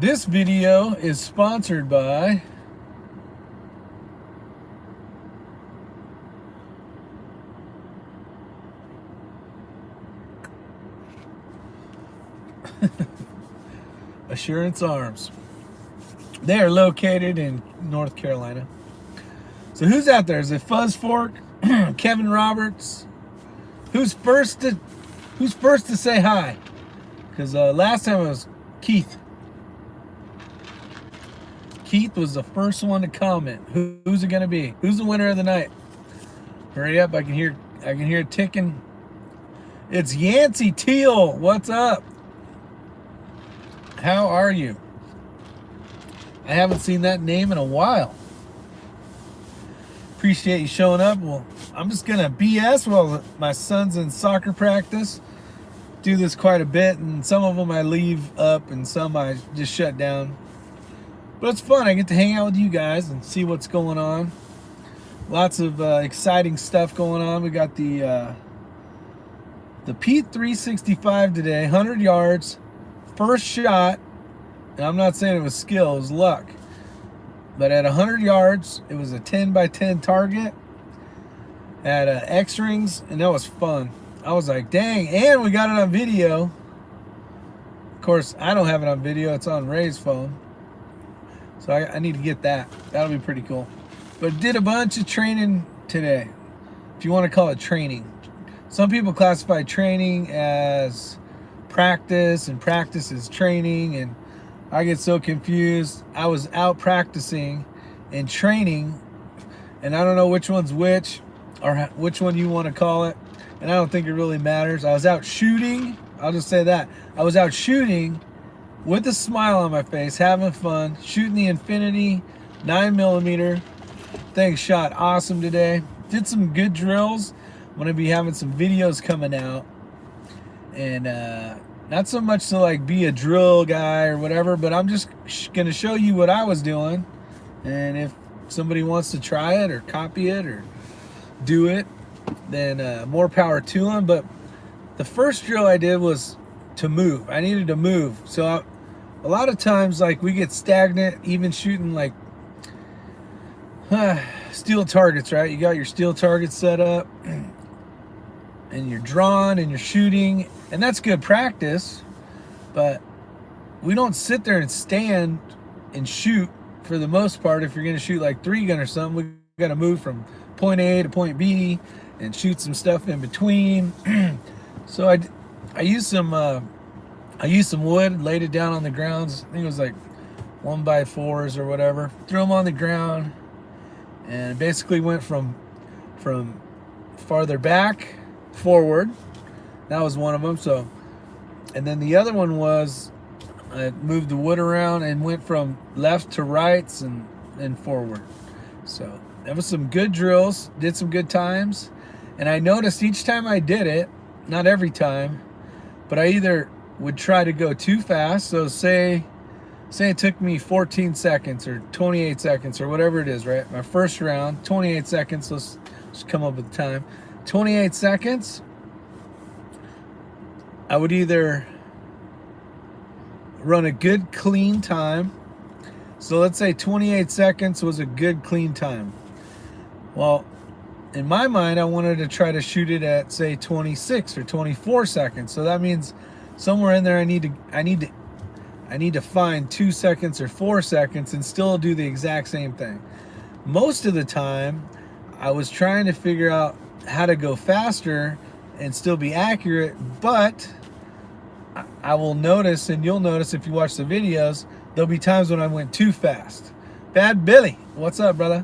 This video is sponsored by Assurance Arms. They are located in North Carolina. So who's out there? Is it Fuzz Fork? Kevin Roberts? Who's first to say hi? Because last time it was Keith. Keith was the first one to comment. Who's it gonna be? Who's the winner of the night? Hurry up! I can hear it ticking. It's Yancey Teal. What's up? How are you? I haven't seen that name in a while. Appreciate you showing up. Well, I'm just gonna BS while my son's in soccer practice. Do this quite a bit, and some of them I leave up and some I just shut down. But it's fun. I get to hang out with you guys and see what's going on. Lots of exciting stuff going on. We got the Pete 365 today, 100 yards, first shot. And I'm not saying it was skill, it was luck. But at 100 yards, it was a 10 by 10 target at X-Rings, and that was fun. I was like, dang, and we got it on video. Of course, I don't have it on video. It's on Ray's phone. So I need to get that. That'll be pretty cool. But did a bunch of training today, if you want to call it training. Some people classify training as practice, and practice is training, and I get so confused. I was out practicing and training, and I don't know which one's which, or which one you want to call it, and I don't think it really matters. I was out shooting. I'll just say that. I was out shooting with a smile on my face, having fun, shooting the Infinity 9mm. Thing shot awesome today. Did some good drills. I'm going to be having some videos coming out, and not so much to like be a drill guy or whatever, but I'm just going to show you what I was doing, and if somebody wants to try it or copy it or do it, then more power to them. But the first drill I did was to move. I needed to move. So a lot of times, like, we get stagnant even shooting like steel targets, right? You got your steel targets set up and you're drawn and you're shooting, and that's good practice, but we don't sit there and stand and shoot for the most part. If you're going to shoot like 3-gun or something, we got to move from point A to point B and shoot some stuff in between. So I used some wood, laid it down on the grounds. I think it was like 1x4s or whatever. Threw them on the ground, and basically went from farther back forward. That was one of them. So, and then the other one was I moved the wood around and went from left to rights and forward. So that was some good drills. Did some good times, and I noticed each time I did it, not every time, but I either would try to go too fast. So say it took me 14 seconds or 28 seconds or whatever it is, right? My first round, 28 seconds. Let's just come up with the time. 28 seconds. I would either run a good clean time. So let's say 28 seconds was a good clean time. Well, in my mind, I wanted to try to shoot it at, say, 26 or 24 seconds. So that means somewhere in there I need to find 2 seconds or 4 seconds and still do the exact same thing. Most of the time, I was trying to figure out how to go faster and still be accurate, but I will notice, and you'll notice if you watch the videos, there'll be times when I went too fast. Bad Billy, what's up, brother?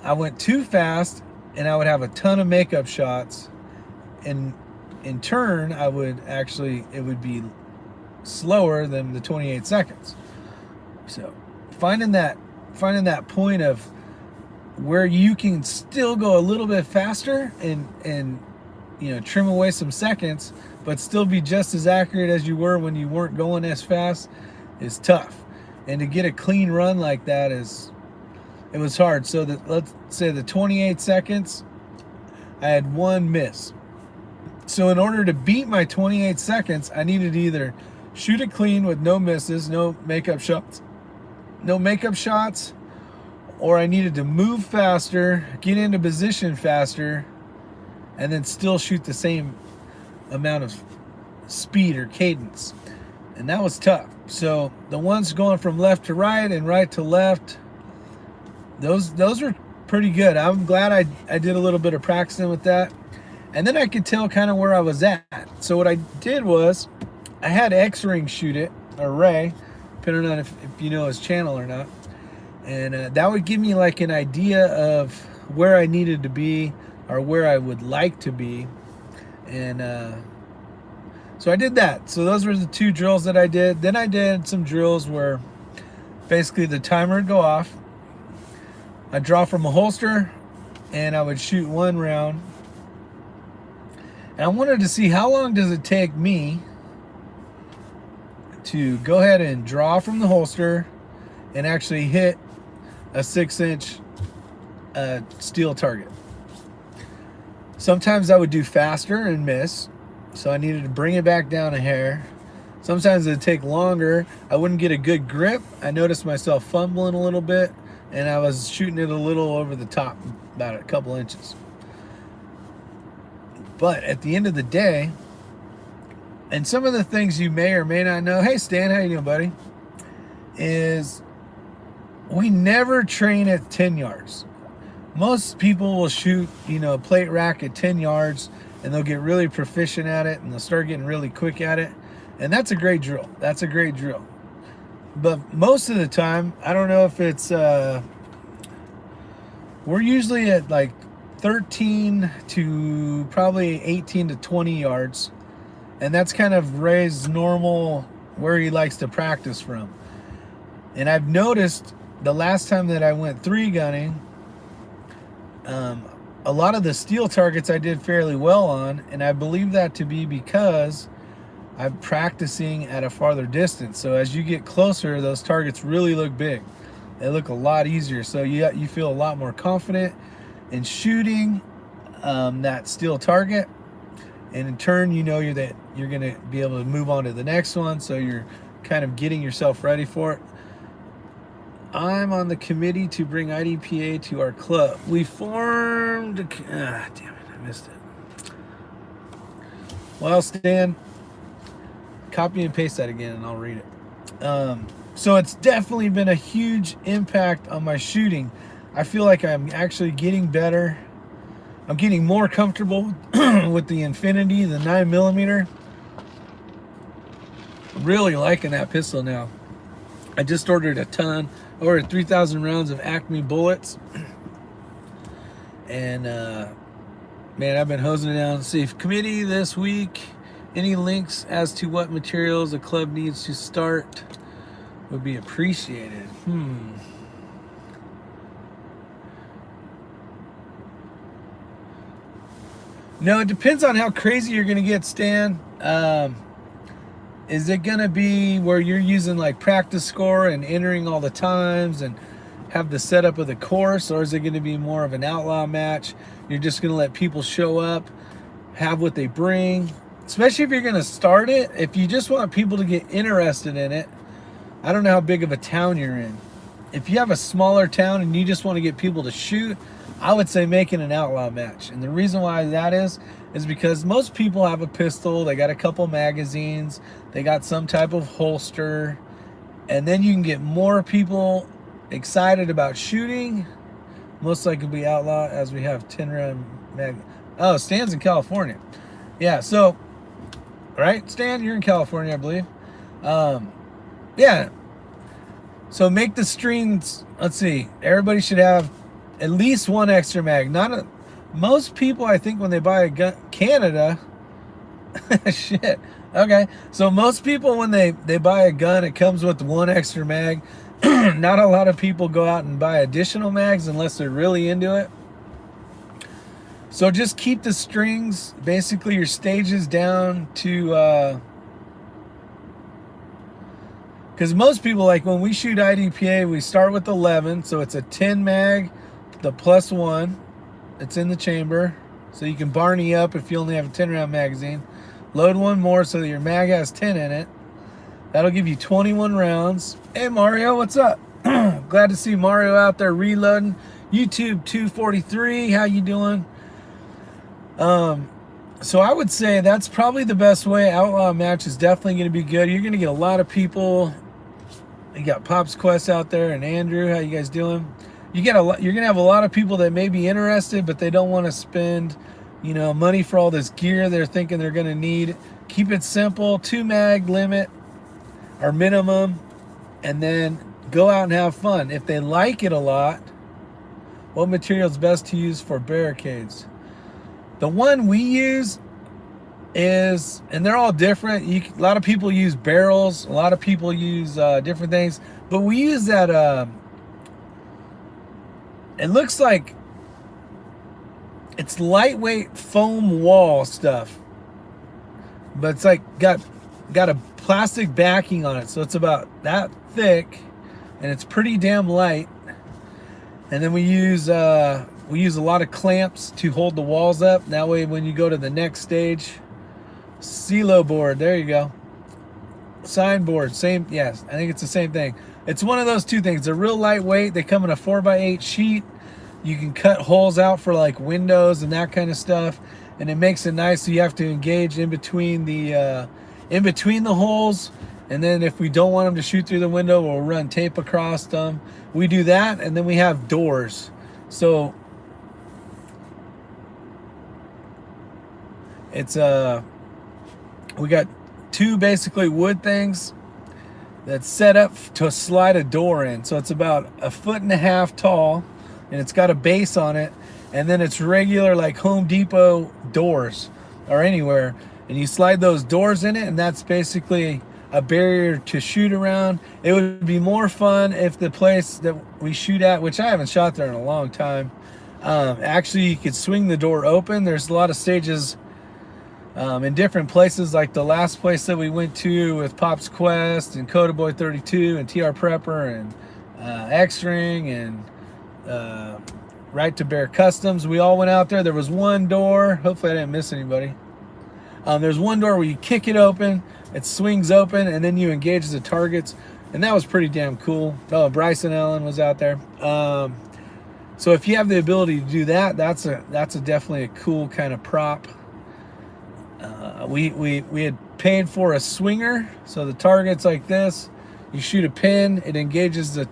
I went too fast, and I would have a ton of makeup shots, and in turn, it would be slower than the 28 seconds. So finding that point of where you can still go a little bit faster and trim away some seconds, but still be just as accurate as you were when you weren't going as fast is tough. And to get a clean run like that it was hard. So let's say the 28 seconds, I had one miss. So in order to beat my 28 seconds, I needed to either shoot it clean with no misses, no makeup shots, or I needed to move faster, get into position faster, and then still shoot the same amount of speed or cadence. And that was tough. So the ones going from left to right and right to left, those were pretty good. I'm glad I did a little bit of practicing with that. And then I could tell kind of where I was at. So what I did was I had X-Ring shoot it, or Ray, depending on if you know his channel or not. And that would give me like an idea of where I needed to be or where I would like to be. And so I did that. So those were the 2 drills that I did. Then I did some drills where basically the timer would go off. I'd draw from a holster and I would shoot 1 round. And I wanted to see how long does it take me to go ahead and draw from the holster and actually hit a 6-inch steel target. Sometimes I would do faster and miss, so I needed to bring it back down a hair. Sometimes it'd take longer. I wouldn't get a good grip. I noticed myself fumbling a little bit, and I was shooting it a little over the top, about a couple inches. But at the end of the day, and some of the things you may or may not know, hey Stan, how you doing, buddy? Is we never train at 10 yards. Most people will shoot, a plate rack at 10 yards and they'll get really proficient at it and they'll start getting really quick at it. And that's a great drill. That's a great drill. But most of the time, I don't know if it's, we're usually at like 13 to probably 18 to 20 yards. And that's kind of Ray's normal, where he likes to practice from. And I've noticed the last time that I went 3 gunning, a lot of the steel targets I did fairly well on, and I believe that to be because I'm practicing at a farther distance. So as you get closer, those targets really look big. They look a lot easier. So you feel a lot more confident in shooting that steel target. And in turn, you know that you're going to be able to move on to the next one. So you're kind of getting yourself ready for it. I'm on the committee to bring IDPA to our club. We formed... damn it, I missed it. Well, Stan, copy and paste that again and I'll read it. So it's definitely been a huge impact on my shooting. I feel like I'm actually getting better. I'm getting more comfortable with the Infinity, the 9mm. Really liking that pistol now. I just ordered a ton. I ordered 3,000 rounds of Acme bullets. And, man, I've been hosing it down. Let's see, committee this week, any links as to what materials the club needs to start would be appreciated. No, it depends on how crazy you're going to get, Stan. Is it going to be where you're using like practice score and entering all the times and have the setup of the course, or is it going to be more of an outlaw match? You're just going to let people show up, have what they bring, especially if you're going to start it. If you just want people to get interested in it, I don't know how big of a town you're in. If you have a smaller town and you just want to get people to shoot, I would say making an outlaw match. And the reason why that is because most people have a pistol, they got a couple magazines, they got some type of holster, and then you can get more people excited about shooting. Most likely be outlaw, as we have 10-round mag. Oh, Stan's in California. Yeah, so, right, Stan, you're in California, I believe. Yeah. So make the strings, let's see, everybody should have at least 1 extra mag. Most people, I think, when they buy a gun, Canada, shit. Okay, so most people, when they buy a gun, it comes with 1 extra mag. Not a lot of people go out and buy additional mags unless they're really into it. So just keep the strings, basically your stages down to, because most people, like when we shoot IDPA, we start with 11, so it's a 10 mag, the +1. It's in the chamber, so you can Barney up if you only have a 10-round magazine. Load 1 more so that your mag has 10 in it. That'll give you 21 rounds. Hey Mario, what's up? Glad to see Mario out there reloading. YouTube 243, how you doing? So I would say that's probably the best way. Outlaw match is definitely going to be good. You're going to get a lot of people. You got Pop's Quest out there and Andrew. How you guys doing? You're going to have a lot of people that may be interested, but they don't want to spend, you know, money for all this gear they're thinking they're going to need. Keep it simple. 2 mag limit or minimum, and then go out and have fun. If they like it a lot, what material is best to use for barricades? The one we use is, and they're all different. A lot of people use barrels. A lot of people use different things. But we use that, it looks like it's lightweight foam wall stuff. But it's like got a plastic backing on it. So it's about that thick. And it's pretty damn light. And then we use a lot of clamps to hold the walls up. That way when you go to the next stage, silo board, there you go. Sign board, same, yes, I think it's the same thing. It's one of those two things. They're real lightweight. They come in a 4x8 sheet. You can cut holes out for like windows and that kind of stuff. And it makes it nice so you have to engage in between the holes. And then if we don't want them to shoot through the window, we'll run tape across them. We do that, and then we have doors. So it's we got 2 basically wood things that's set up to slide a door in. So it's about 1.5 feet tall, and it's got a base on it, and then it's regular like Home Depot doors or anywhere, and you slide those doors in it, and that's basically a barrier to shoot around. It would be more fun if the place that we shoot at, which I haven't shot there in a long time, actually you could swing the door open. There's a lot of stages in different places, like the last place that we went to with Pop's Quest and Coda Boy 32 and TR Prepper and X-Ring and Right to Bear Customs. We all went out there. There was one door. Hopefully I didn't miss anybody. There's one door where you kick it open, it swings open, and then you engage the targets, and that was pretty damn cool. Oh, Bryson Allen was out there. So if you have the ability to do that, that's definitely a cool kind of prop. We had paid for a swinger, so the target's like this. You shoot a pin, it engages the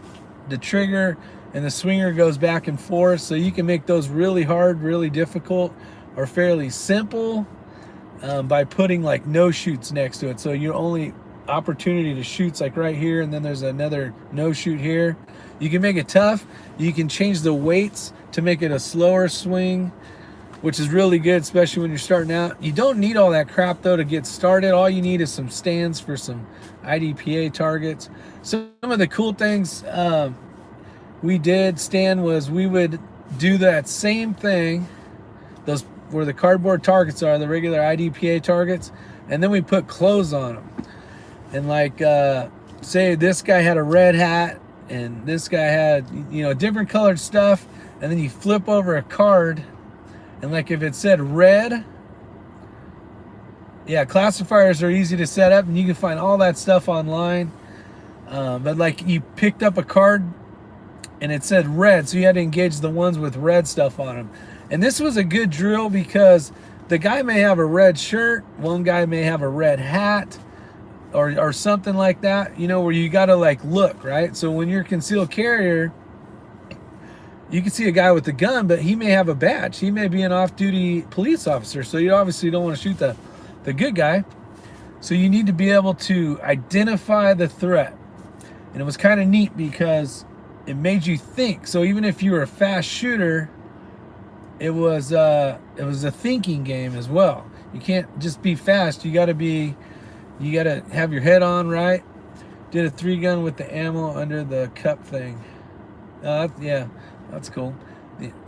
trigger, and the swinger goes back and forth. So you can make those really hard, really difficult, or fairly simple. By putting like no shoots next to it. So your only opportunity to shoot's like right here, and then there's another no shoot here. You can make it tough. You can change the weights to make it a slower swing, which is really good, especially when you're starting out. You don't need all that crap though to get started. All you need is some stands for some IDPA targets. Some of the cool things we did, Stan, was we would do that same thing, those where the cardboard targets are, the regular IDPA targets, and then we put clothes on them. And like, say this guy had a red hat, and this guy had, you know, different colored stuff, and then you flip over a card, and like if it said red, yeah, classifiers are easy to set up, and you can find all that stuff online. But like you picked up a card, and it said red, so you had to engage the ones with red stuff on them. And this was a good drill because the guy may have a red shirt, one guy may have a red hat, or something like that, you know, where you got to like look, right? So when you're concealed carrier, you can see a guy with a gun, but he may have a badge. He may be an off-duty police officer. So you obviously don't want to shoot the good guy. So you need to be able to identify the threat. And it was kind of neat because it made you think. So even if you were a fast shooter, it was a thinking game as well. You can't just be fast. You gotta have your head on right. Did a 3-gun with the ammo under the cup thing. Yeah, that's cool.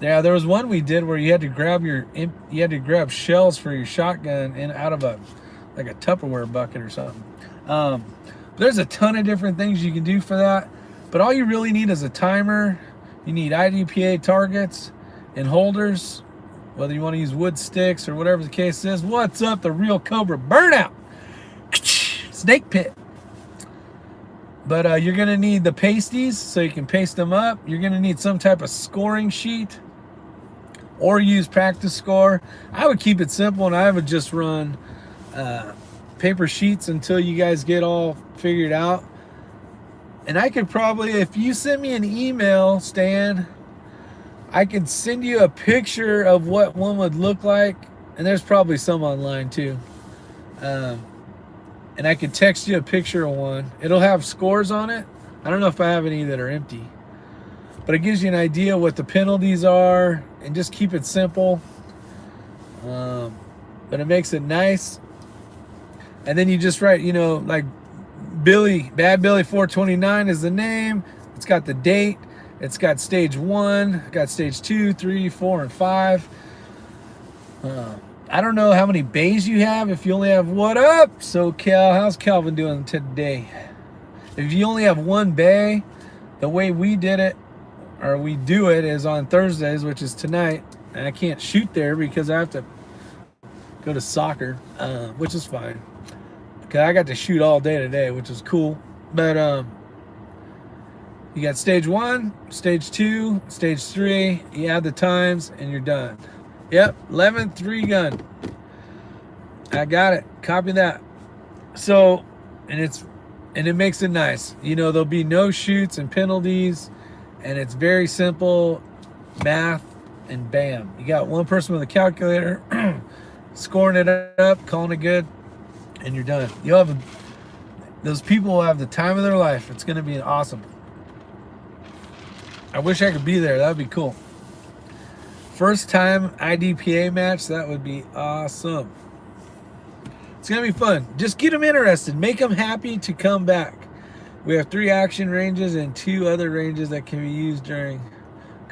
Yeah, there was one we did where you had to grab shells for your shotgun and out of a Tupperware bucket or something. There's a ton of different things you can do for that, but all you really need is a timer. You need IDPA targets and holders, whether you want to use wood sticks or whatever the case is. What's up, the Real Cobra Burnout? Snake Pit. But you're going to need the pasties so you can paste them up. You're going to need some type of scoring sheet or use practice score. I would keep it simple, and I would just run paper sheets until you guys get all figured out. And I could probably, if you send me an email, Stan, I could send you a picture of what one would look like. And there's probably some online too. And I could text you a picture of one. It'll have scores on it. I don't know if I have any that are empty, but it gives you an idea what the penalties are, and just keep it simple. But it makes it nice. And then you just write, you know, like Bad Billy 429 is the name. It's got the date. It's got stage 1, got stage 2, 3, 4, and 5. I don't know how many bays you have. If you only have, what up, SoCal? How's Calvin doing today? If you only have one bay, the way we did it, or we do it, is on Thursdays, which is tonight. And I can't shoot there because I have to go to soccer, which is fine. Okay, I got to shoot all day today, which is cool. But you got stage 1, stage 2, stage 3. You add the times, and you're done. Yep, 11-3 gun. I got it. Copy that. So, and it makes it nice. You know, there'll be no shoots and penalties, and it's very simple math, and bam, you got one person with a calculator scoring it up, calling it good, and you're done. You'll have those people will have the time of their life. It's going to be awesome. I wish I could be there. That would be cool. First time IDPA match, that would be awesome. It's going to be fun. Just get them interested. Make them happy to come back. We have 3 action ranges and 2 other ranges that can be used during...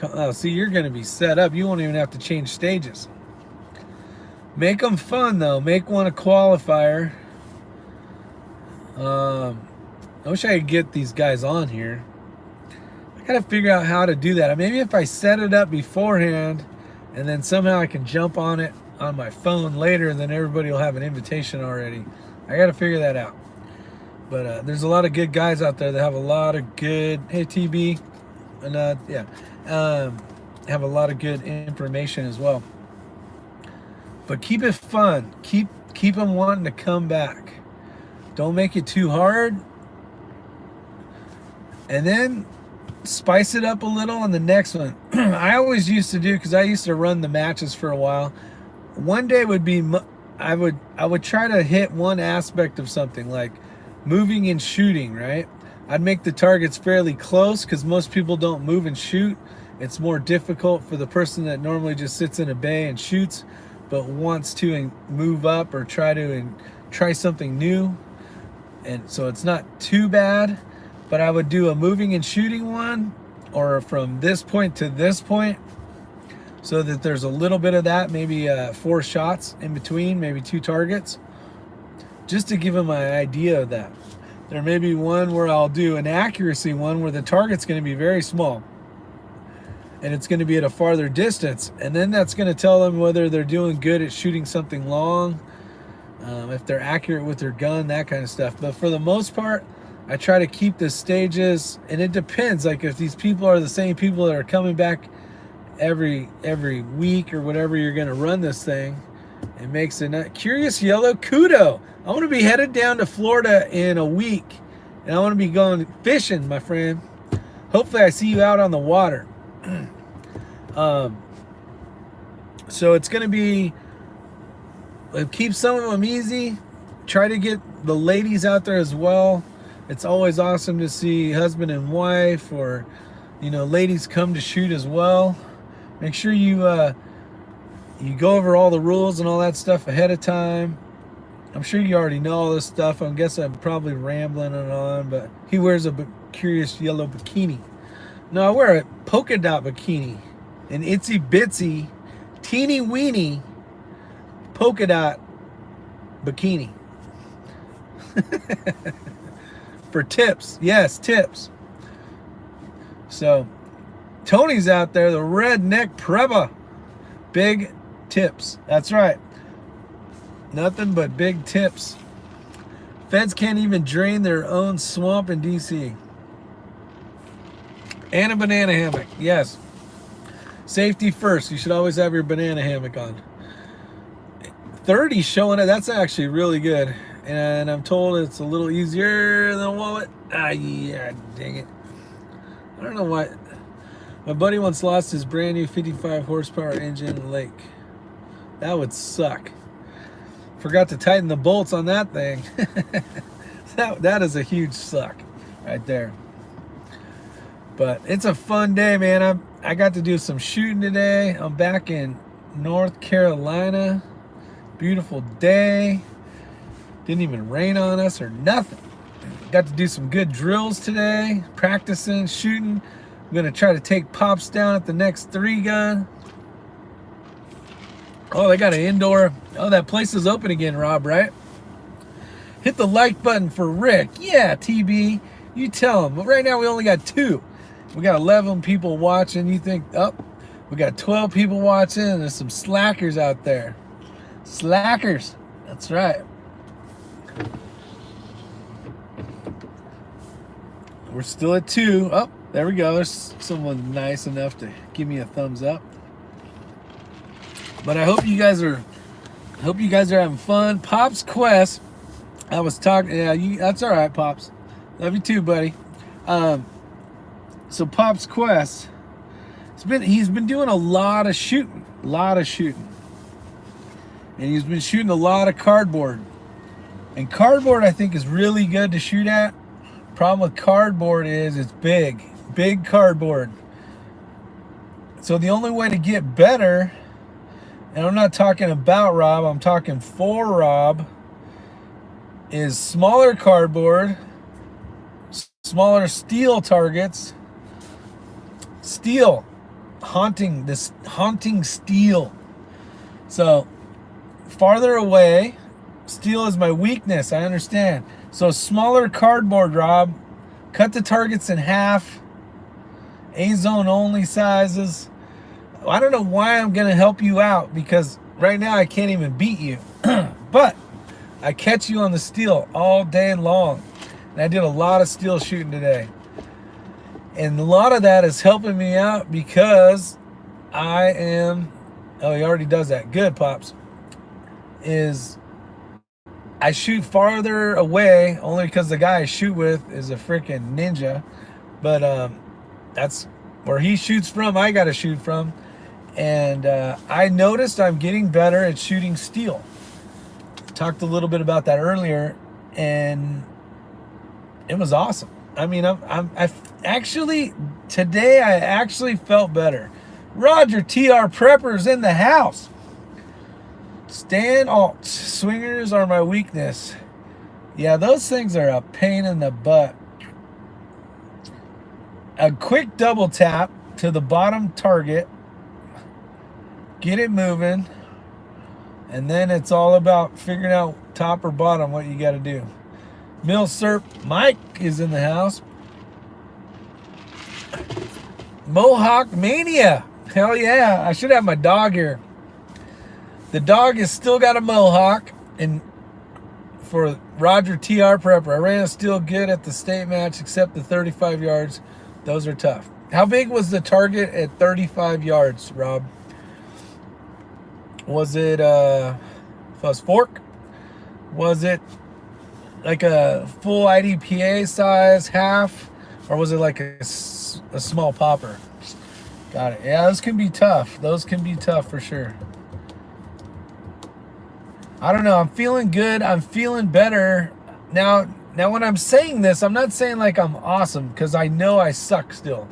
Oh, see, you're going to be set up. You won't even have to change stages. Make them fun, though. Make one a qualifier. I wish I could get these guys on here. I got to figure out how to do that. Maybe if I set it up beforehand, and then somehow I can jump on it on my phone later, then everybody will have an invitation already. I got to figure that out. But there's a lot of good guys out there that have a lot of good, hey TB, and have a lot of good information as well. But keep it fun. Keep them wanting to come back. Don't make it too hard. And then spice it up a little on the next one. I always used to do, because I used to run the matches for a while. One day would be, I would try to hit one aspect of something, like moving and shooting, right? I'd make the targets fairly close, because most people don't move and shoot. It's more difficult for the person that normally just sits in a bay and shoots, but wants to move up or try something new. And so it's not too bad. But I would do a moving and shooting one, or from this point to this point, so that there's a little bit of that, maybe 4 shots in between, maybe 2 targets, just to give them an idea of that. There may be one where I'll do an accuracy one where the target's going to be very small, and it's going to be at a farther distance, and then that's going to tell them whether they're doing good at shooting something long, if they're accurate with their gun, that kind of stuff. But for the most part, I try to keep the stages, and it depends. Like if these people are the same people that are coming back every week or whatever you're going to run this thing, it makes it Curious Yellow Kudo. I want to be headed down to Florida in a week, and I want to be going fishing, my friend. Hopefully I see you out on the water. So it's going to be, keep some of them easy. Try to get the ladies out there as well. It's always awesome to see husband and wife, or, you know, ladies come to shoot as well. Make sure you go over all the rules and all that stuff ahead of time. I'm sure you already know all this stuff. I guess I'm probably rambling on, but he wears a Curious Yellow bikini. No, I wear a polka dot bikini, an itsy bitsy, teeny weeny polka dot bikini. For tips. Yes, tips. So Tony's out there, the redneck prepper. Big tips. That's right. Nothing but big tips Feds can't even drain their own swamp in DC. And a banana hammock. Yes. Safety first. You should always have your banana hammock on. 30 showing it. That's actually really good. And I'm told it's a little easier than a wallet. Ah, yeah, dang it. I don't know why. My buddy once lost his brand new 55 horsepower engine in the lake. That would suck. Forgot to tighten the bolts on that thing. that is a huge suck right there. But it's a fun day, man. I got to do some shooting today. I'm back in North Carolina. Beautiful day. Didn't even rain on us or nothing. Got to do some good drills today. Practicing, shooting. I'm going to try to take Pops down at the next 3 gun. Oh, they got an indoor. Oh, that place is open again, Rob, right? Hit the like button for Rick. Yeah, TB. You tell him. But right now we only got 2. We got 11 people watching. You think, oh, we got 12 people watching, and there's some slackers out there. Slackers. That's right. We're still at 2. Oh, there we go. There's someone nice enough to give me a thumbs up. But I hope you guys are having fun. Pops Quest. I was talking. Yeah, that's all right, Pops. Love you too, buddy. So Pops Quest. He's been doing a lot of shooting. And he's been shooting a lot of cardboard. And cardboard, I think, is really good to shoot at. Problem with cardboard is it's big cardboard. So the only way to get better, and I'm not talking about Rob, I'm talking for Rob, is smaller cardboard, smaller steel targets, steel, haunting steel. So farther away, steel is my weakness, I understand. So smaller cardboard, Rob. Cut the targets in half. A-zone only sizes. I don't know why I'm going to help you out, because right now I can't even beat you. But I catch you on the steel all day long. And I did a lot of steel shooting today. And a lot of that is helping me out because I am... Oh, he already does that. Good, Pops. I shoot farther away only because the guy I shoot with is a freaking ninja. But that's where he shoots from, I got to shoot from. And I noticed I'm getting better at shooting steel. Talked a little bit about that earlier, and it was awesome. I mean, today I actually felt better. Roger TR Prepper's in the house. Stand alt. Swingers are my weakness. Yeah, those things are a pain in the butt. A quick double tap to the bottom target. Get it moving. And then it's all about figuring out top or bottom what you got to do. Mill Serp Mike is in the house. Mohawk Mania. Hell yeah. I should have my dog here. The dog has still got a mohawk, and for Roger TR Prepper, I ran still good at the state match except the 35 yards. Those are tough. How big was the target at 35 yards, Rob? Was it fuzz fork? Was it like a full IDPA size, half? Or was it like a small popper? Got it. Yeah, those can be tough. Those can be tough for sure. I don't know. I'm feeling good. I'm feeling better. Now when I'm saying this, I'm not saying like I'm awesome, because I know I suck still.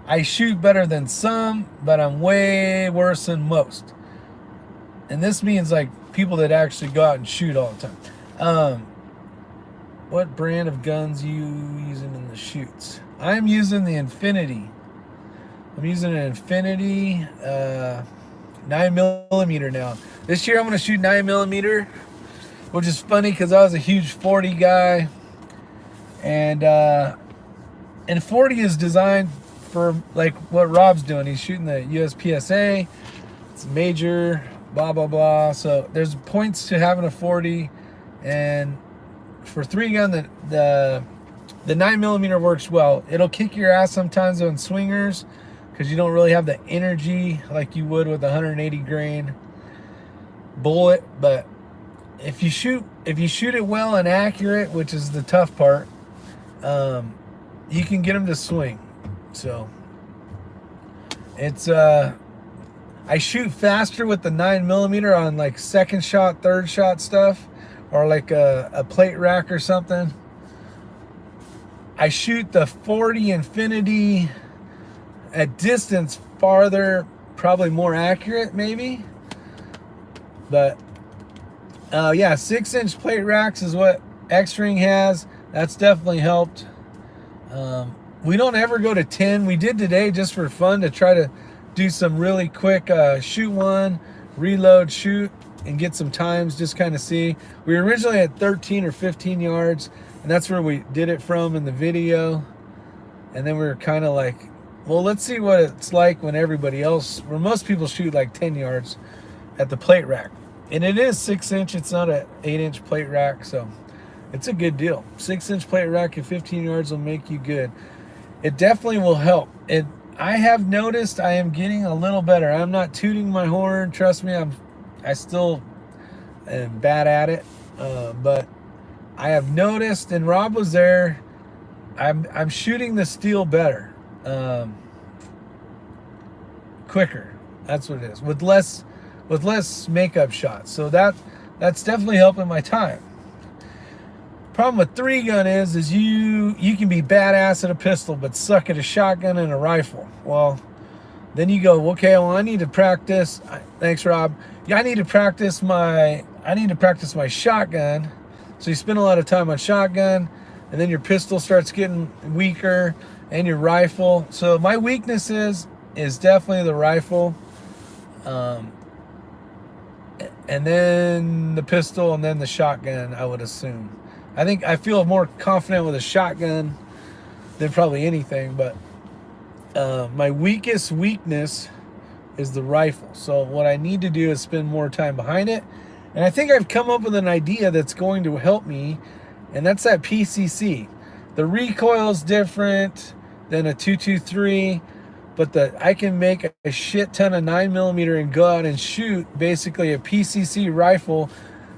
I shoot better than some, but I'm way worse than most. And this means like people that actually go out and shoot all the time. What brand of guns you using in the shoots? I'm using the Infinity. I'm using an Infinity 9mm now. This year I'm going to shoot 9mm, which is funny because I was a huge 40 guy. And 40 is designed for like what Rob's doing. He's shooting the USPSA. It's major, blah, blah, blah. So there's points to having a 40. And for 3-gun, the 9mm works well. It'll kick your ass sometimes on swingers because you don't really have the energy like you would with a 180 grain bullet. But if you shoot it well and accurate, which is the tough part, you can get them to swing. So it's I shoot faster with the 9mm on like second shot, third shot stuff, or like a plate rack or something. I shoot the 40 Infinity at distance farther, probably more accurate maybe. But yeah, 6-inch plate racks is what X-Ring has. That's definitely helped. We don't ever go to 10. We did today just for fun to try to do some really quick shoot one, reload, shoot, and get some times, just kind of see. We were originally at 13 or 15 yards, and that's where we did it from in the video. And then we were kind of like, well, let's see what it's like when everybody else, where most people shoot like 10 yards at the plate rack. And it is 6-inch, it's not an 8-inch plate rack, so it's a good deal. 6-inch plate rack at 15 yards will make you good. It definitely will help. I have noticed I am getting a little better. I'm not tooting my horn. Trust me, I still am bad at it. But I have noticed, and Rob was there, I'm shooting the steel better. Quicker. That's what it is. With less makeup shots. So that's definitely helping my time. Problem with 3-gun is you can be badass at a pistol but suck at a shotgun and a rifle. Well, then you go, okay, well, I need to practice. Thanks, Rob. Yeah, I need to practice my shotgun. So you spend a lot of time on shotgun, and then your pistol starts getting weaker, and your rifle. So my weakness is definitely the rifle, and then the pistol, and then the shotgun, I would assume. I feel more confident with a shotgun than probably anything, but my weakest weakness is the rifle. So what I need to do is spend more time behind it. And I think I've come up with an idea that's going to help me, and that's that PCC. The recoil is different than a 223, but I can make a shit ton of 9mm and go out and shoot basically a PCC rifle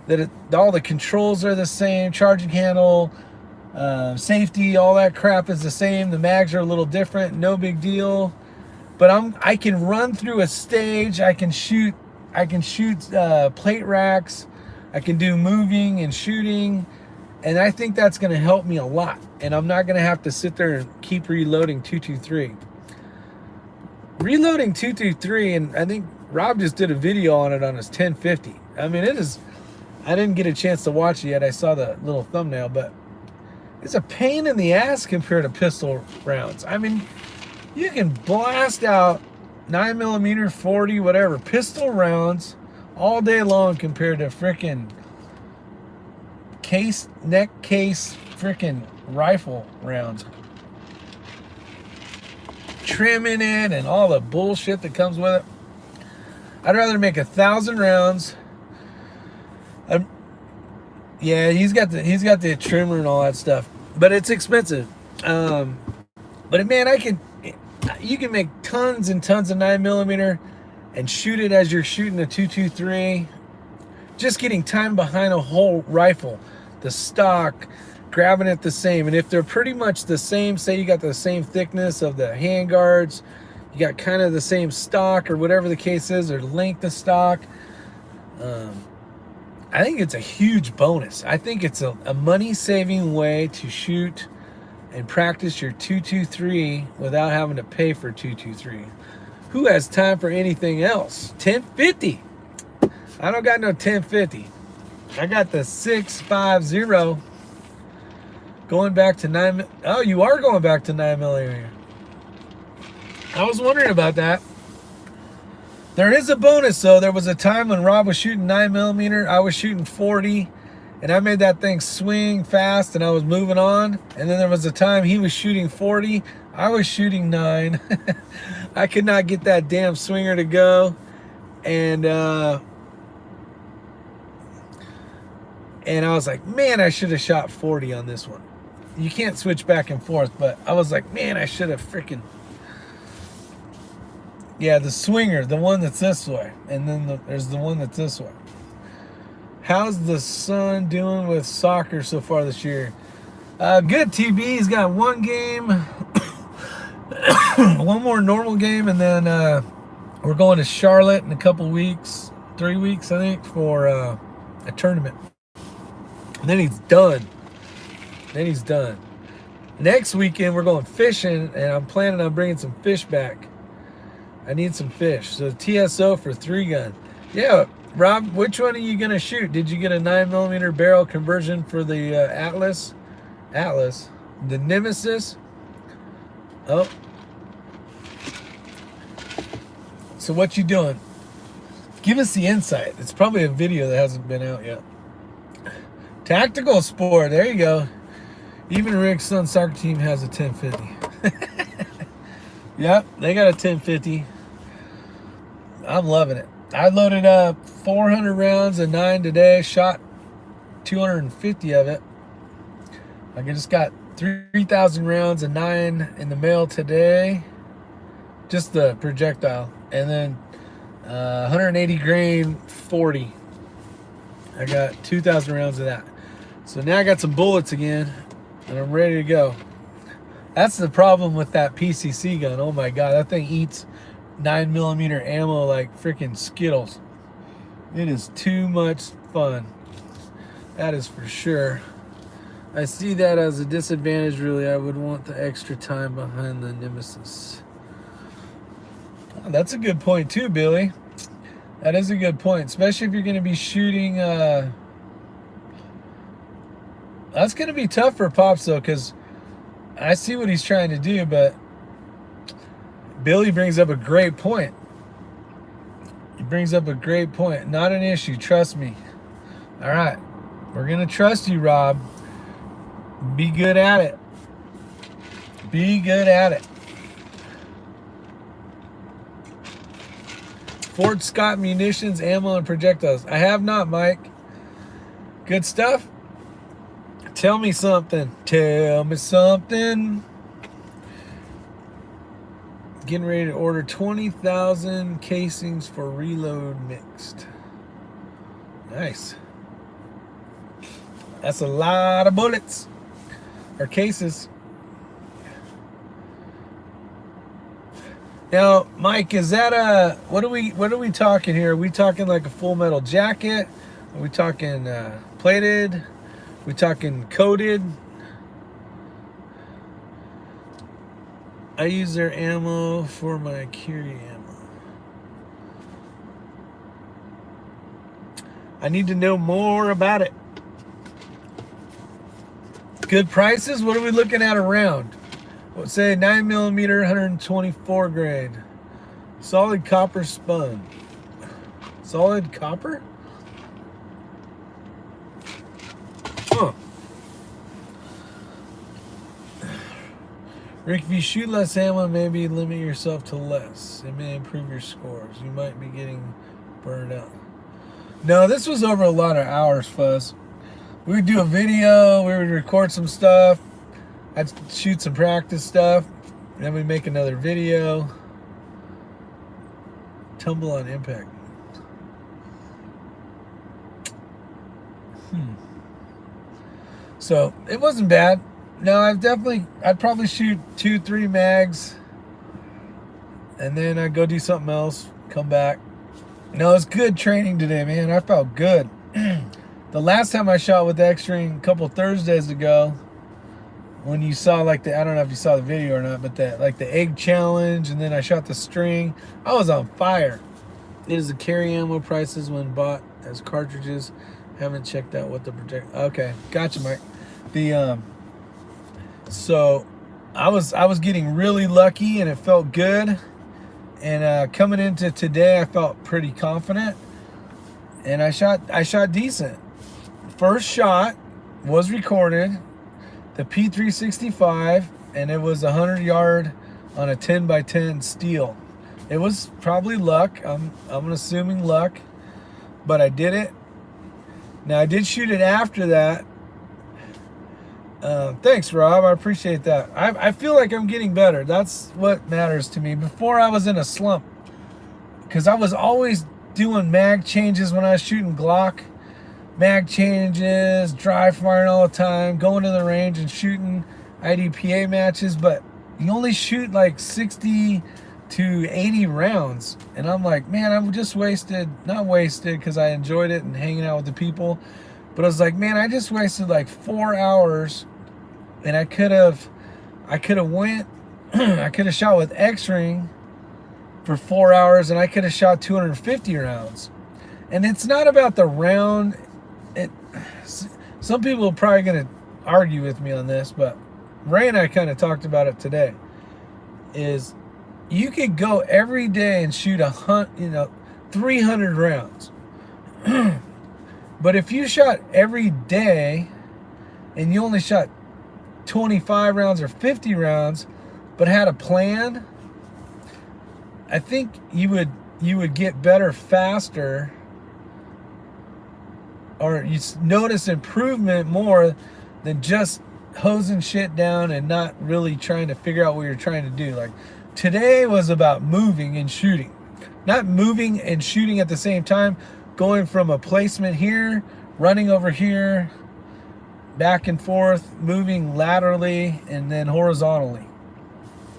that all the controls are the same, charging handle, safety, all that crap is the same. The mags are a little different, no big deal. But I can run through a stage. I can shoot plate racks. I can do moving and shooting, and I think that's going to help me a lot. And I'm not going to have to sit there and keep reloading 223. Reloading 223, and I think Rob just did a video on it on his 1050. I mean, it is. I didn't get a chance to watch it yet. I saw the little thumbnail, but it's a pain in the ass compared to pistol rounds. I mean, you can blast out 9mm, 40, whatever, pistol rounds all day long compared to freaking neck case freaking rifle rounds. Trimming it and all the bullshit that comes with it. I'd rather make 1,000 rounds. Yeah, he's got the trimmer and all that stuff, but it's expensive. But man, you can make tons and tons of 9mm and shoot it as you're shooting a 223. Just getting time behind a whole rifle, the stock, grabbing it the same. And if they're pretty much the same, say you got the same thickness of the hand guards, you got kind of the same stock or whatever the case is, or length of stock. I think it's a huge bonus. I think it's a money-saving way to shoot and practice your 223 without having to pay for 223. Who has time for anything else? 1050. I don't got no 1050. I got the 650. Going back to 9. Oh, you are going back to 9mm. I was wondering about that. There is a bonus though. There was a time when Rob was shooting 9mm, I was shooting 40, and I made that thing swing fast and I was moving on. And then there was a time he was shooting 40, I was shooting 9. I could not get that damn swinger to go. And And I was like, man, I should have shot 40 on this one. You can't switch back and forth, but I was like, man, I should have freaking... Yeah, the swinger, the one that's this way. And then there's the one that's this way. How's the son doing with soccer so far this year? Good, TB. He's got one game, one more normal game, and then we're going to Charlotte in a couple weeks, 3 weeks, I think, for a tournament. And then he's done. Next weekend, we're going fishing, and I'm planning on bringing some fish back. I need some fish. So TSO for 3-gun. Yeah, Rob, which one are you going to shoot? Did you get a 9mm barrel conversion for the Atlas? The Nemesis? Oh. So what you doing? Give us the insight. It's probably a video that hasn't been out yet. Tactical sport. There you go. Even Rick's son's soccer team has a 1050. Yep, they got a 1050. I'm loving it. I loaded up 400 rounds of 9 today. Shot 250 of it. I just got 3,000 rounds of 9 in the mail today. Just the projectile. And then 180 grain 40. I got 2,000 rounds of that. So now I got some bullets again, and I'm ready to go. That's the problem with that PCC gun. Oh my God, that thing eats 9mm ammo like freaking Skittles. It is too much fun. That is for sure. I see that as a disadvantage, really. I would want the extra time behind the Nemesis. Oh, that's a good point too, Billy. That is a good point, especially if you're going to be shooting. That's going to be tough for Pops, though, because I see what he's trying to do, but Billy brings up a great point. He brings up a great point. Not an issue, trust me. All right, we're going to trust you, Rob. Be good at it. Be good at it. Fort Scott munitions, ammo, and projectiles. I have not, Mike. Good stuff? Tell me something. Tell me something. Getting ready to order 20,000 casings for reload mixed. Nice. That's a lot of bullets. Or cases. Now, Mike, is that a what are we talking here? Are we talking like a full metal jacket? Are we talking plated? Are we talking coated? I use their ammo for my carry ammo. I need to know more about it. Good prices? What are we looking at around? Let's say 9mm, 124 grade. Solid copper spun. Solid copper? Huh. Rick, if you shoot less ammo, maybe limit yourself to less. It may improve your scores. You might be getting burned out. No, this was over a lot of hours, Fuzz. We would do a video, we would record some stuff. I'd shoot some practice stuff, then we'd make another video. Tumble on impact. So it wasn't bad. No, I'd probably shoot 2-3 mags, and then I'd go do something else, come back. No, it's good training today, man. I felt good. The last time I shot with the X-String a couple Thursdays ago, when you saw like I don't know if you saw the video or not, but the egg challenge, and then I shot the string, I was on fire. It is the carry ammo prices when bought as cartridges. Haven't checked out what the project. Okay, gotcha, Mike. So I was getting really lucky, and it felt good. And coming into today, I felt pretty confident, and I shot decent. First shot was recorded. The P365, and it was 100-yard on a 10x10 steel. It was probably luck. I'm assuming luck, but I did it. Now, I did shoot it after that. Thanks, Rob. I appreciate that. I feel like I'm getting better. That's what matters to me. Before, I was in a slump because I was always doing mag changes when I was shooting Glock. Mag changes, dry firing all the time, going to the range and shooting IDPA matches, but you only shoot like 60 to 80 rounds. And I'm like, man, I'm just wasted. Not wasted because I enjoyed it and hanging out with the people. But I was like, man, I just wasted like 4 hours, and I could have went, I could have shot with X-Ring for 4 hours, and I could have shot 250 rounds. And it's not about the round. Some people are probably going to argue with me on this, but Ray and I kind of talked about it today. Is you could go every day and shoot 300 rounds. But if you shot every day and you only shot 25 rounds or 50 rounds, but had a plan, I think you would get better faster, or you notice improvement more than just hosing shit down and not really trying to figure out what you're trying to do. Like today was about moving and shooting, not moving and shooting at the same time, going from a placement here, running over here, back and forth, moving laterally and then horizontally.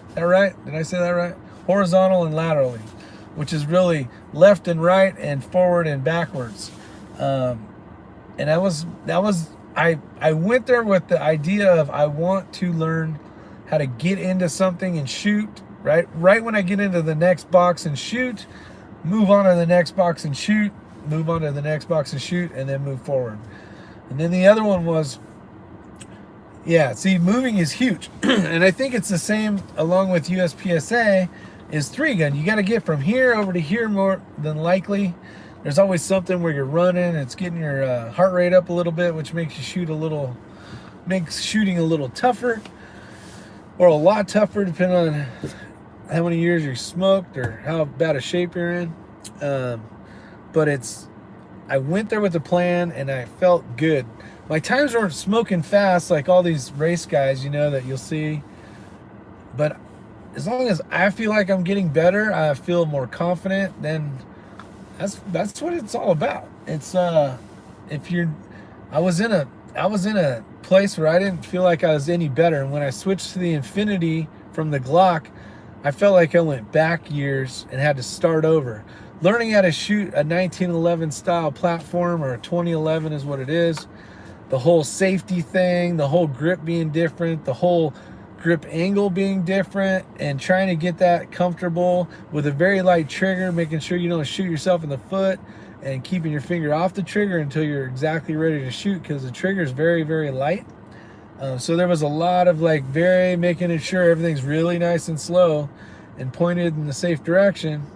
Is that right? Did I say that right? Horizontal and laterally, which is really left and right and forward and backwards. And I went there with the idea of I want to learn how to get into something and shoot, right? Right when I get into the next box and shoot, move on to the next box and shoot, move on to the next box and shoot, and then move forward. And then the other one was, moving is huge. And I think it's the same along with USPSA is 3-gun. You got to get from here over to here more than likely. There's always something where you're running, it's getting your heart rate up a little bit, which makes makes shooting a little tougher, or a lot tougher, depending on how many years you smoked or how bad a shape you're in. But I went there with a plan and I felt good. My times weren't smoking fast like all these race guys, that you'll see. But as long as I feel like I'm getting better, I feel more confident, then that's what it's all about. It's I was in a place where I didn't feel like I was any better, and when I switched to the Infinity from the Glock, I felt like I went back years and had to start over. Learning how to shoot a 1911 style platform, or a 2011 is what it is. The whole safety thing, the whole grip being different, the whole grip angle being different, and trying to get that comfortable with a very light trigger, making sure you don't shoot yourself in the foot, and keeping your finger off the trigger until you're exactly ready to shoot, because the trigger is very, very light. So there was a lot of making sure everything's really nice and slow and pointed in the safe direction.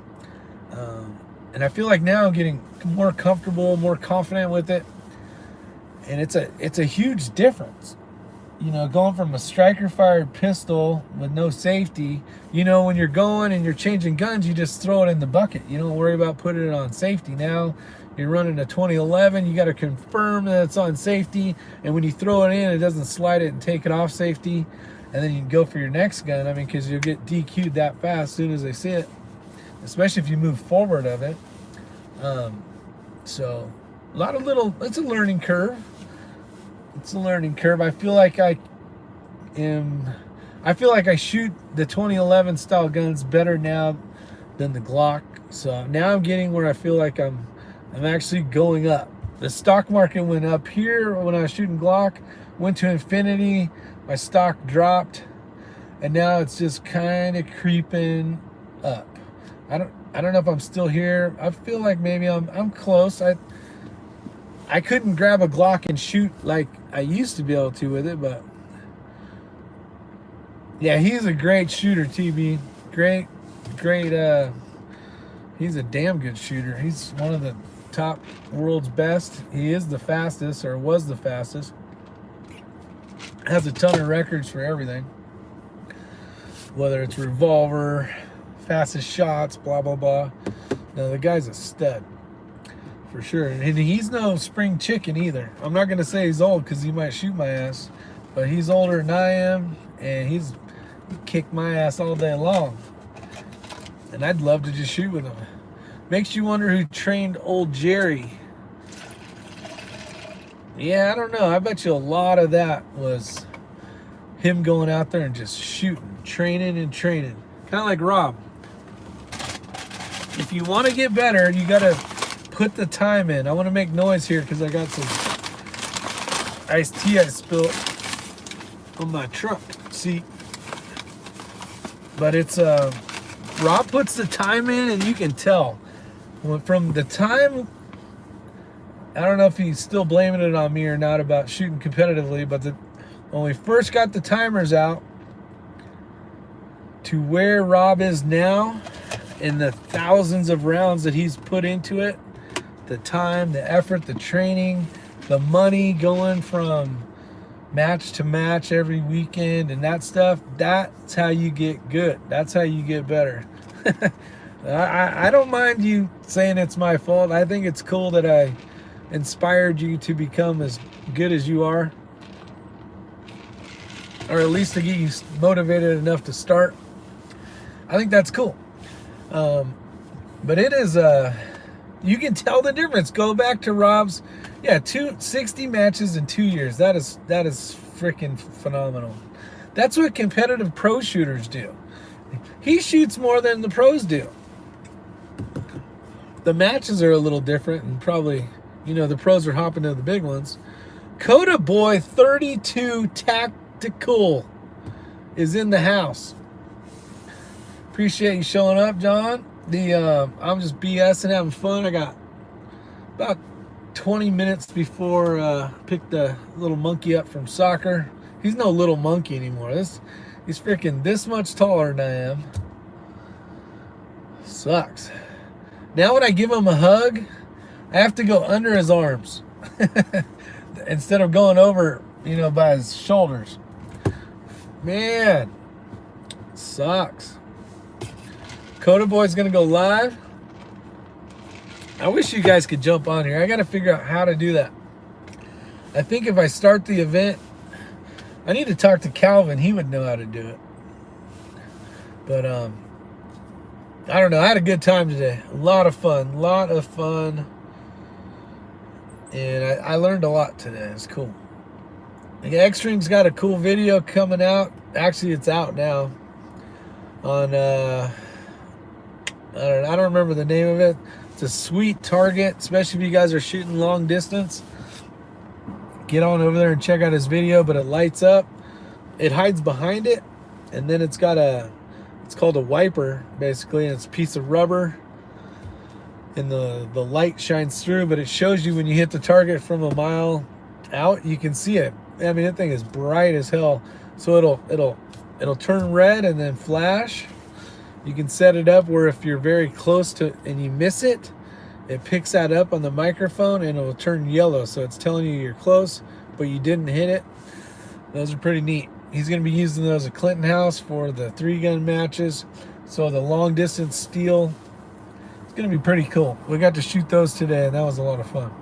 And I feel like now I'm getting more comfortable, more confident with it. And it's a huge difference. Going from a striker fired pistol with no safety, when you're going and you're changing guns, you just throw it in the bucket. You don't worry about putting it on safety. Now you're running a 2011, you got to confirm that it's on safety. And when you throw it in, it doesn't slide it and take it off safety. And then you can go for your next gun. Because you'll get DQ'd that fast as soon as they see it, especially if you move forward of it. So a lot of it's a learning curve. It's a learning curve. I feel like I shoot the 2011 style guns better now than the Glock. So now I'm getting where I feel like I'm actually going up. The stock market went up here when I was shooting Glock, went to Infinity, my stock dropped, and now it's just kind of creeping up. I don't know if I'm still here. I feel like maybe I'm close. I couldn't grab a Glock and shoot like I used to be able to with it, but yeah, he's a great shooter, TB. Great, he's a damn good shooter. He's one of the top world's best. He is the fastest, or was the fastest. Has a ton of records for everything. Whether it's revolver, fastest shots, blah, blah, blah. No, the guy's a stud. for sure. And he's no spring chicken either. I'm not gonna say he's old because he might shoot my ass, but he's older than I am, and he kicked my ass all day long. And I'd love to just shoot with him. Makes you wonder who trained old Jerry. Yeah, I don't know. I bet you a lot of that was him going out there and just shooting, training and training. Kind of like Rob. If you want to get better, you got to put the time in. I want to make noise here because I got some iced tea I spilled on my truck seat. But it's, Rob puts the time in, and you can tell. From the time, I don't know if he's still blaming it on me or not about shooting competitively, but when we first got the timers out to where Rob is now, and the thousands of rounds that he's put into it, the time, the effort, the training, the money going from match to match every weekend and that stuff, that's how you get good. That's how you get better. I don't mind you saying it's my fault. I think it's cool that I inspired you to become as good as you are, or at least to get you motivated enough to start. I think that's cool. But it is, you can tell the difference. Go back to Rob's, 60 matches in 2 years. That is freaking phenomenal. That's what competitive pro shooters do. He shoots more than the pros do. The matches are a little different, and probably, the pros are hopping to the big ones. Coda Boy 32 Tactical is in the house. Appreciate you showing up, John. I'm just BSing, having fun. I got about 20 minutes before I picked the little monkey up from soccer. He's no little monkey anymore. He's freaking this much taller than I am. Sucks. Now when I give him a hug, I have to go under his arms instead of going over, by his shoulders. Man, sucks. Coda Boy's gonna go live. I wish you guys could jump on here. I gotta figure out how to do that. I think if I start the event, I need to talk to Calvin. He would know how to do it. But I don't know. I had a good time today. A lot of fun. And I learned a lot today. It's cool. The Xtreme's got a cool video coming out. Actually, it's out now. On I don't remember the name of it. It's a sweet target, especially if you guys are shooting long distance. Get on over there and check out his video. But it lights up. It hides behind it, and then it's called a wiper, basically, and it's a piece of rubber, and the light shines through, but it shows you when you hit the target from a mile out, you can see it. I mean, that thing is bright as hell. So it'll turn red and then flash. You can set it up where if you're very close to and you miss it, it picks that up on the microphone and it'll turn yellow. So it's telling you you're close, but you didn't hit it. Those are pretty neat. He's going to be using those at Clinton House for the 3-gun matches. So the long distance steel, it's going to be pretty cool. We got to shoot those today, and that was a lot of fun.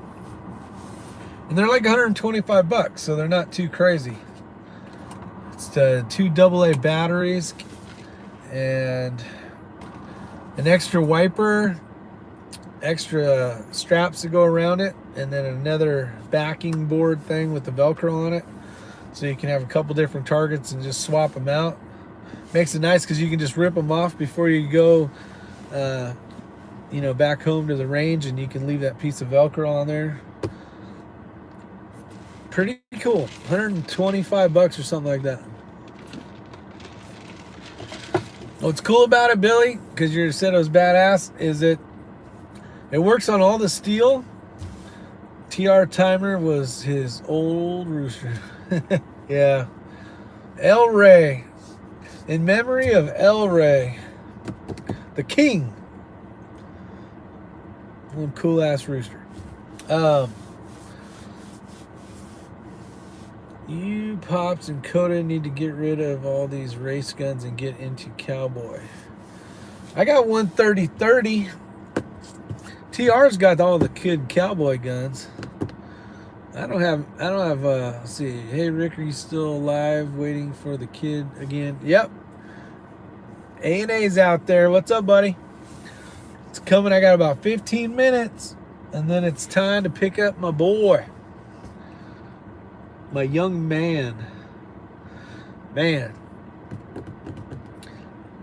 And they're like $125, so they're not too crazy. It's the 2 AA batteries and an extra wiper, extra straps to go around it, and then another backing board thing with the Velcro on it. So you can have a couple different targets and just swap them out. Makes it nice because you can just rip them off before you go, back home to the range, and you can leave that piece of Velcro on there. Pretty cool. $125 or something like that. What's cool about it, Billy, because you said it was badass, is it works on all the steel. TR Timer was his old rooster. Yeah. El Rey. In memory of El Rey, the king. One cool ass rooster. You Pops and Coda need to get rid of all these race guns and get into cowboy. I got one 30-30. TR's got all the kid cowboy guns. I don't have, let's see. Hey, Rick, are you still alive waiting for the kid again? Yep. A&A's out there. What's up, buddy? It's coming. I got about 15 minutes, and then it's time to pick up my boy. My young man. Man.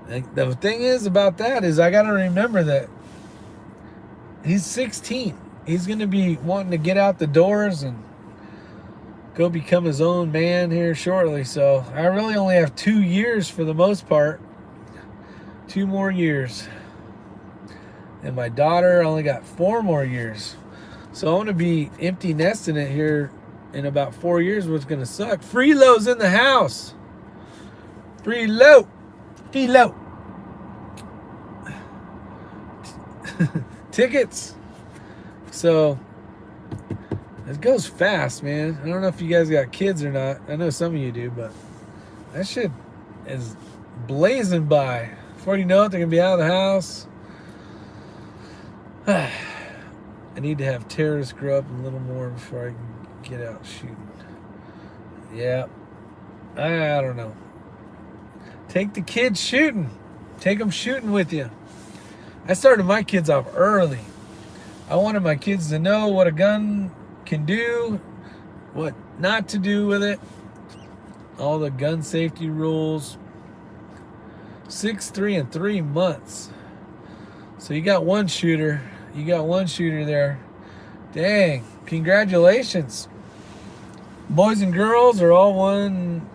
The thing is about that is I got to remember that he's 16. He's going to be wanting to get out the doors and go become his own man here shortly. So I really only have 2 years for the most part. 2 more years. And my daughter only got 4 more years. So I'm going to be empty nesting it here in about 4 years, what's going to suck. Freelo's in the house. Freelo. Freelo. Tickets. So it goes fast, man. I don't know if you guys got kids or not. I know some of you do, but that shit is blazing by. Before you know it, they're gonna be out of the house. I need to have terrorists grow up a little more before I can get out shooting. Yeah, I don't know. Take the kids shooting. Take them shooting with you. I started my kids off early. I wanted my kids to know what a gun can do, what not to do with it, all the gun safety rules. 6, 3, and 3 months. So you got one shooter. You got one shooter there. Dang, congratulations. Boys and girls are all one.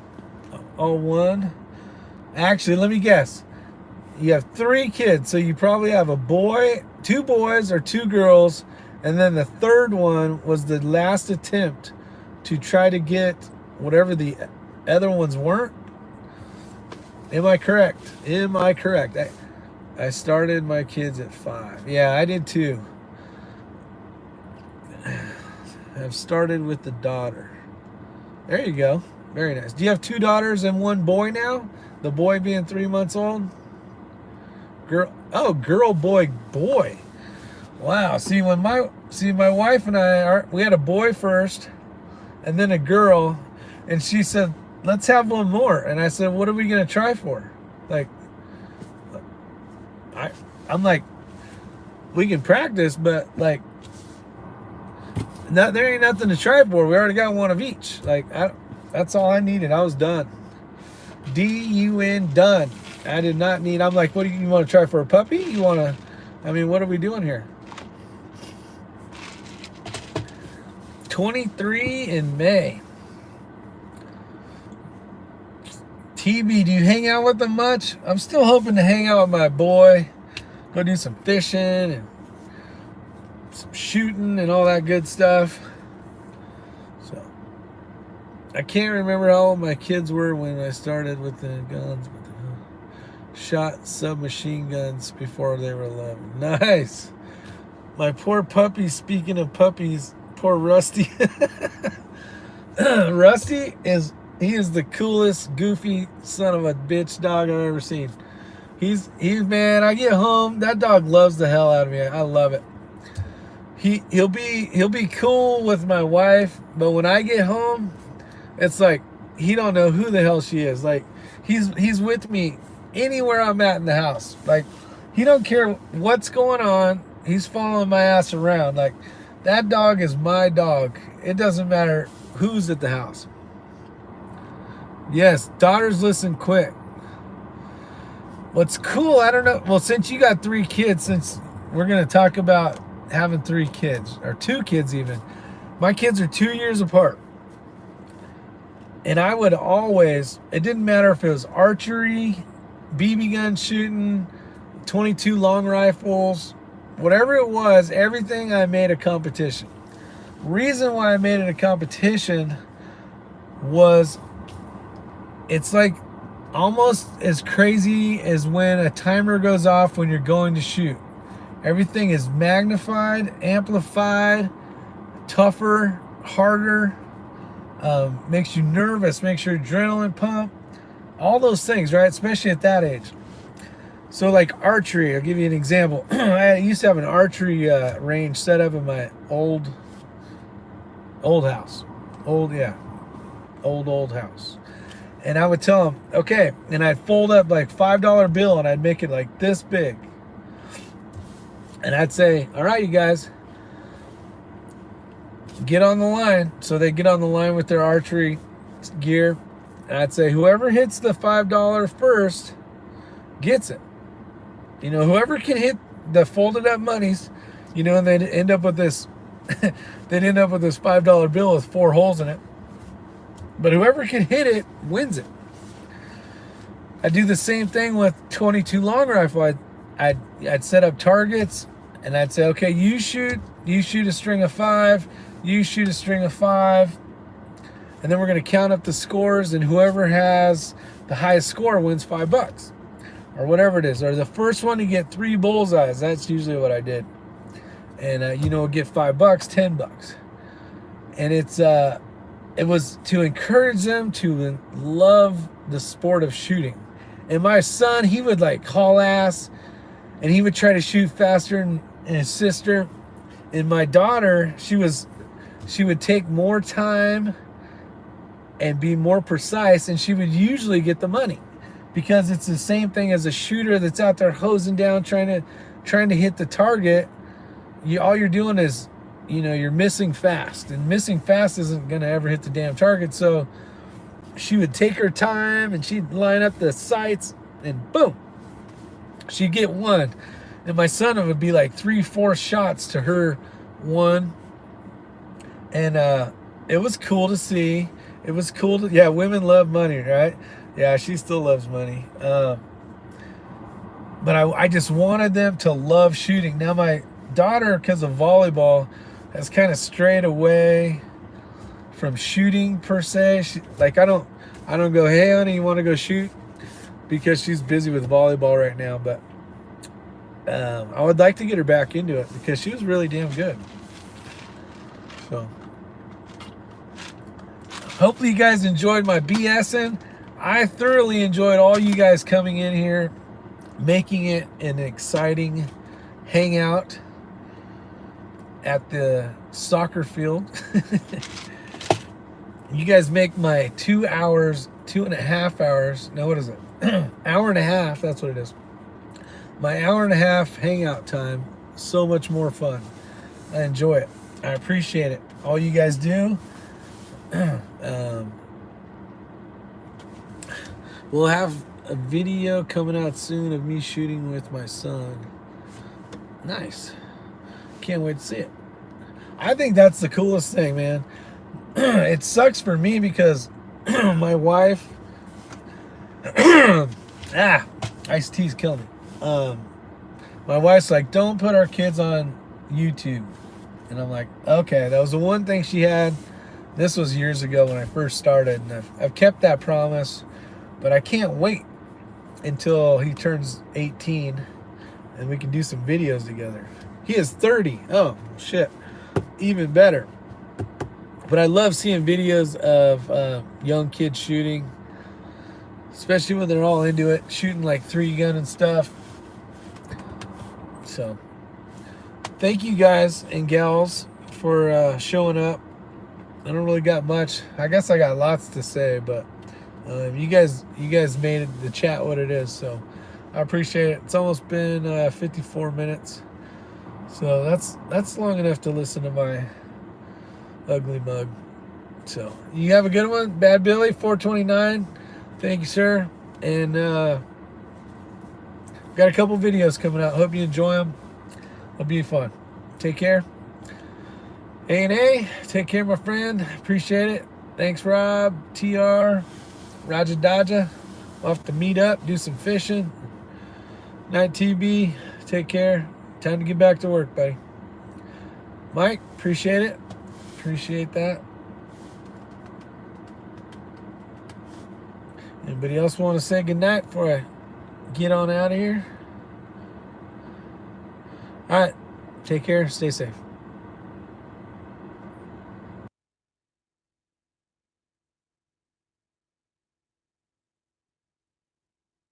Actually, let me guess. You have 3 kids, so you probably have a boy, 2 boys or 2 girls, and then the third one was the last attempt to try to get whatever the other ones weren't. Am I correct? Am I correct? I started my kids at 5. Yeah, I did too. I've started with the daughter. There you go. Very nice. Do you have 2 daughters and 1 boy now? The boy being 3 months old? Girl, oh, girl, boy, boy. Wow. See, my wife and we had a boy first and then a girl, and she said, let's have 1 more. And I said, what are we going to try for? Like, I'm like, we can practice, but like, there ain't nothing to try for. We already got 1 of each. Like, that's all I needed. I was done. D-U-N, done. I did not need, I'm like, what do you want to try for a puppy? You want to, I mean, what are we doing here? 23 in May. TB, do you hang out with them much? I'm still hoping to hang out with my boy. Go do some fishing and some shooting and all that good stuff. So, I can't remember how old my kids were when I started with the guns. But shot submachine guns before they were 11. Nice. My poor puppy, speaking of puppies, poor Rusty. Rusty is the coolest, goofy son of a bitch dog I've ever seen. He's man, I get home, that dog loves the hell out of me. I love it. He'll be cool with my wife, but when I get home, it's like he don't know who the hell she is. Like he's with me anywhere I'm at in the house. Like he don't care what's going on. He's following my ass around. Like that dog is my dog. It doesn't matter who's at the house. Yes, daughters listen quick. What's cool, I don't know. Well, since you got 3 kids, since we're going to talk about having 3 kids, or 2 kids even. My kids are 2 years apart. And I would always, it didn't matter if it was archery, BB gun shooting, 22 long rifles, whatever it was, everything I made a competition. Reason why I made it a competition was it's like almost as crazy as when a timer goes off when you're going to shoot. Everything is magnified, amplified, tougher, harder, makes you nervous, makes your adrenaline pump, all those things, right? Especially at that age. So like archery, I'll give you an example. I used to have an archery range set up in my old house. Old house. And I would tell them, okay, and I'd fold up like $5 bill and I'd make it like this big. And I'd say, all right, you guys, get on the line. So they get on the line with their archery gear. And I'd say, whoever hits the $5 first gets it. You know, whoever can hit the folded up monies, you know, and they'd end up with this, they'd end up with this $5 bill with 4 holes in it. But whoever can hit it wins it. I do the same thing with 22 long rifle. I'd set up targets and I'd say, okay, you shoot a string of 5, you shoot a string of 5, and then we're going to count up the scores, and whoever has the highest score wins $5 or whatever it is. Or the first one to get 3 bullseyes. That's usually what I did. And you know, get $5, $10. And it was to encourage them to love the sport of shooting. And my son, he would like haul ass and he would try to shoot faster than his sister. And my daughter, she would take more time and be more precise, and she would usually get the money, because it's the same thing as a shooter that's out there hosing down trying to hit the target. All you're doing is, you know, you're missing fast, and missing fast isn't going to ever hit the damn target. So she would take her time and she'd line up the sights and boom, she'd get one. And my son, it would be like 3-4 shots to her one. And it was cool to see. It was cool to, yeah, women love money, right? Yeah, she still loves money. But I just wanted them to love shooting. Now my daughter, because of volleyball, has kind of strayed away from shooting per se. I don't go, hey honey, you want to go shoot? Because she's busy with volleyball right now. But I would like to get her back into it because she was really damn good. So hopefully you guys enjoyed my BSing. I thoroughly enjoyed all you guys coming in here, making it an exciting hangout at the soccer field. You guys make my 2.5 hours, no, what is it? Hour and a half, that's what it is. My hour and a half hangout time so much more fun. I enjoy it. I appreciate it. All you guys do. We'll have a video coming out soon of me shooting with my son. Nice. Can't wait to see it. I think that's the coolest thing, man. It sucks for me because my wife iced tea's killing me. My wife's like, don't put our kids on YouTube. And I'm like, okay, that was the one thing she had. This was years ago when I first started, and I've kept that promise, but I can't wait until he turns 18 and we can do some videos together. He is 30. Oh, shit. Even better. But I love seeing videos of young kids shooting, especially when they're all into it, shooting like 3-gun and stuff. So, thank you guys and gals for showing up. I don't really got much. I guess I got lots to say, but you guys made it, the chat what it is, so I appreciate it. It's almost been 54 minutes, so that's long enough to listen to my ugly mug. So you have a good one, Bad Billy 429. Thank you, sir, and got a couple videos coming out. Hope you enjoy them. It'll be fun. Take care. A&A, take care, my friend. Appreciate it. Thanks, Rob, TR, Roger Dodger. We'll have to meet up, do some fishing. Night TB, take care. Time to get back to work, buddy. Mike, appreciate it. Appreciate that. Anybody else want to say goodnight before I get on out of here? All right. Take care. Stay safe.